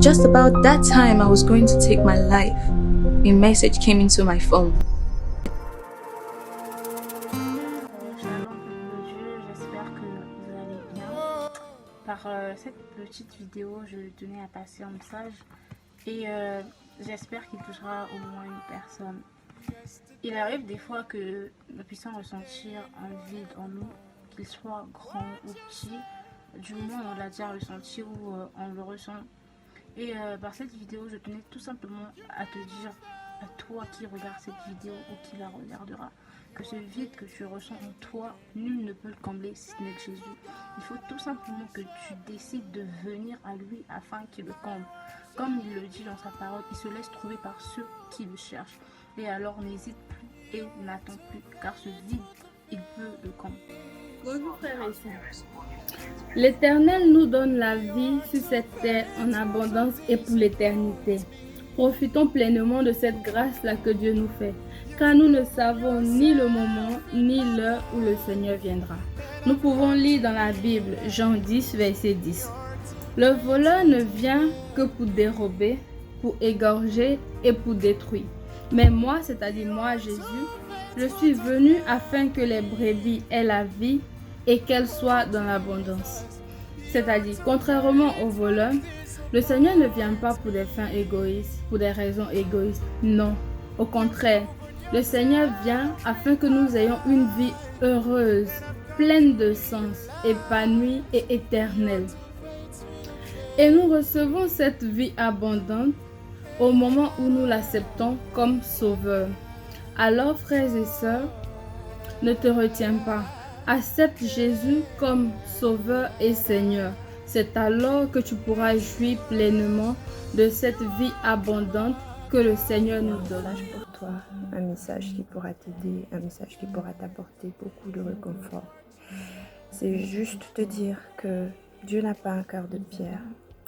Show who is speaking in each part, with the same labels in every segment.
Speaker 1: Just about that time I was going to take my life, a message came into my phone.
Speaker 2: Shalom peuple de Dieu, j'espère que vous allez bien. Par cette petite vidéo, je tenais à passer un message et j'espère qu'il touchera au moins une personne. Il arrive des fois que nous puissions ressentir un vide en nous, qu'il soit grand ou petit, du moins on l'a déjà ressenti ou on le ressent. Et par cette vidéo, je tenais tout simplement à te dire, à toi qui regarde cette vidéo ou qui la regardera, que ce vide que tu ressens en toi, nul ne peut le combler si ce n'est que Jésus. Il faut tout simplement que tu décides de venir à lui afin qu'il le comble. Comme il le dit dans sa parole, il se laisse trouver par ceux qui le cherchent. Et alors n'hésite plus et n'attends plus, car ce vide, il peut le combler.
Speaker 3: Bonjour frères et sœurs. L'Éternel nous donne la vie sur cette terre en abondance et pour l'éternité. Profitons pleinement de cette grâce-là que Dieu nous fait, car nous ne savons ni le moment ni l'heure où le Seigneur viendra. Nous pouvons lire dans la Bible, Jean 10, verset 10. Le voleur ne vient que pour dérober, pour égorger et pour détruire. Mais moi, c'est-à-dire moi, Jésus, je suis venu afin que les brebis aient la vie et qu'elles soient dans l'abondance. C'est-à-dire, contrairement aux voleurs, le Seigneur ne vient pas pour des fins égoïstes, pour des raisons égoïstes. Non, au contraire, le Seigneur vient afin que nous ayons une vie heureuse, pleine de sens, épanouie et éternelle. Et nous recevons cette vie abondante au moment où nous l'acceptons comme sauveur. Alors, frères et sœurs, ne te retiens pas. Accepte Jésus comme sauveur et Seigneur. C'est alors que tu pourras jouir pleinement de cette vie abondante que le Seigneur nous donne.
Speaker 4: Pour toi, un message qui pourra t'aider, un message qui pourra t'apporter beaucoup de réconfort. C'est juste te dire que Dieu n'a pas un cœur de pierre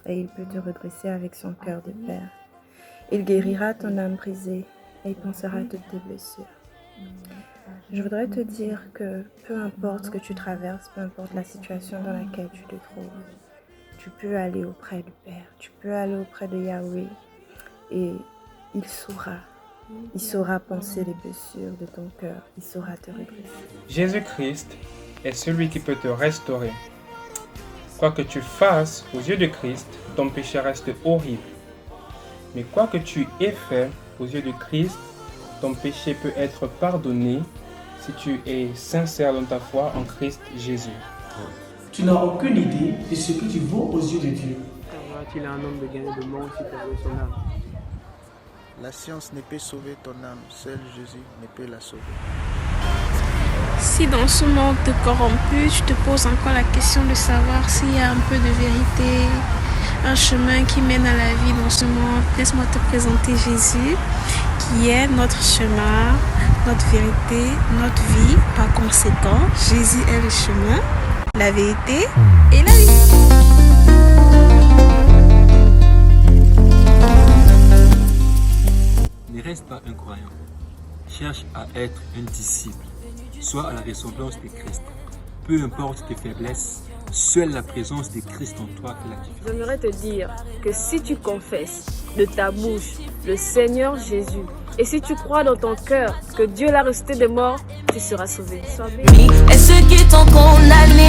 Speaker 4: et il peut te redresser avec son cœur de père. Il guérira ton âme brisée et il pansera toutes tes blessures. Je voudrais te dire que peu importe ce que tu traverses, peu importe la situation dans laquelle tu te trouves, tu peux aller auprès du Père, tu peux aller auprès de Yahweh et il saura penser les blessures de ton cœur, il saura te redresser.
Speaker 5: Jésus-Christ est celui qui peut te restaurer. Quoi que tu fasses aux yeux de Christ, ton péché reste horrible. Mais quoi que tu aies fait aux yeux de Christ, ton péché peut être pardonné si tu es sincère dans ta foi en Christ Jésus.
Speaker 6: Tu n'as aucune idée de ce que tu vaux aux yeux de Dieu.
Speaker 7: Qu'il est un homme de gagner de mort aussi pour son âme.
Speaker 8: La science ne peut sauver ton âme, seul Jésus ne peut la sauver.
Speaker 9: Si dans ce monde corrompu, tu te poses encore la question de savoir s'il y a un peu de vérité, un chemin qui mène à la vie dans ce monde, laisse-moi te présenter Jésus, qui est notre chemin, notre vérité, notre vie. Par conséquent, Jésus est le chemin, la vérité et la vie.
Speaker 10: Ne reste pas un croyant. Cherche à être un disciple. Sois à la ressemblance de Christ. Peu importe tes faiblesses, seule la présence de Christ en toi fait la différence.
Speaker 3: J'aimerais te dire que si tu confesses de ta bouche le Seigneur Jésus, et si tu crois dans ton cœur que Dieu l'a ressuscité des morts, tu seras sauvé. Sois béni.
Speaker 11: Et ceux qui t'ont condamné